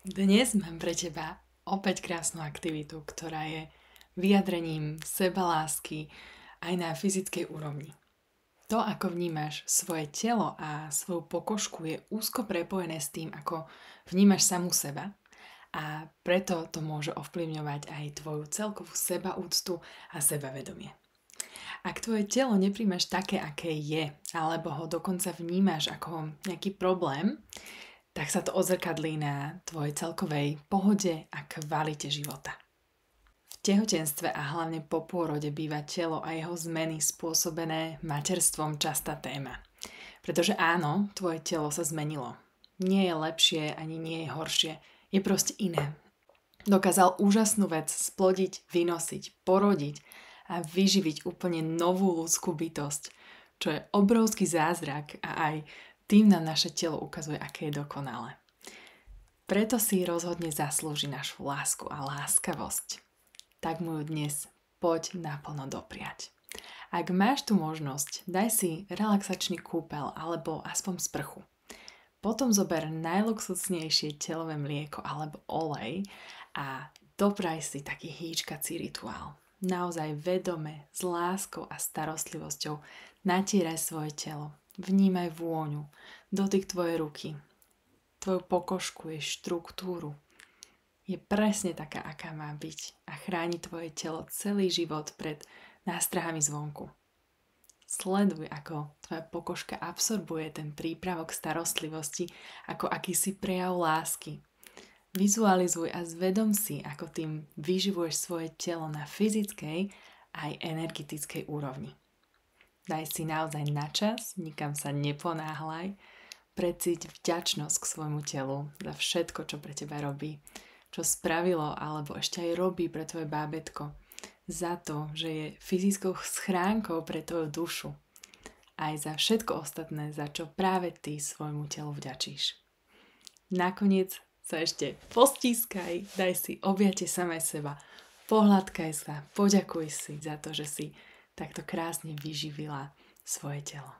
Dnes mám pre teba opäť krásnu aktivitu, ktorá je vyjadrením sebalásky aj na fyzickej úrovni. To, ako vnímaš svoje telo a svoju pokožku, je úzko prepojené s tým, ako vnímaš samú seba, a preto to môže ovplyvňovať aj tvoju celkovú sebaúctu a sebavedomie. Ak tvoje telo nepríjmaš také, aké je, alebo ho dokonca vnímaš ako nejaký problém, tak sa to odzrkadlí na tvojej celkovej pohode a kvalite života. V tehotenstve a hlavne po pôrode býva telo a jeho zmeny spôsobené materstvom častá téma. Pretože áno, tvoje telo sa zmenilo. Nie je lepšie ani nie je horšie, je proste iné. Dokázal úžasnú vec splodiť, vynosiť, porodiť a vyživiť úplne novú ľudskú bytosť, čo je obrovský zázrak a aj tým nám naše telo ukazuje, aké je dokonalé. Preto si rozhodne zaslúži našu lásku a láskavosť. Tak mu ju dnes poď naplno dopriať. Ak máš tu možnosť, daj si relaxačný kúpel alebo aspoň sprchu. Potom zober najluxusnejšie telové mlieko alebo olej a dopraj si taký hýčkací rituál. Naozaj vedome, s láskou a starostlivosťou natieraj svoje telo. Vnímaj vôňu, dotyk tvojej ruky, tvoju pokožku, jej štruktúru. Je presne taká, aká má byť a chráni tvoje telo celý život pred nástrahami zvonku. Sleduj, ako tvoja pokožka absorbuje ten prípravok starostlivosti ako akýsi prejav lásky. Vizualizuj a zvedom si, ako tým vyživuješ svoje telo na fyzickej aj energetickej úrovni. Daj si naozaj na čas, nikam sa neponáhľaj, precíť vďačnosť k svojmu telu za všetko, čo pre teba robí, čo spravilo alebo ešte aj robí pre tvoje bábätko, za to, že je fyzickou schránkou pre tvoju dušu, aj za všetko ostatné, za čo práve ty svojmu telu vďačíš. Nakoniec sa ešte postískaj, daj si objatie samej seba, pohľadkaj sa, poďakuj si za to, že si takto krásne vyživila svoje telo.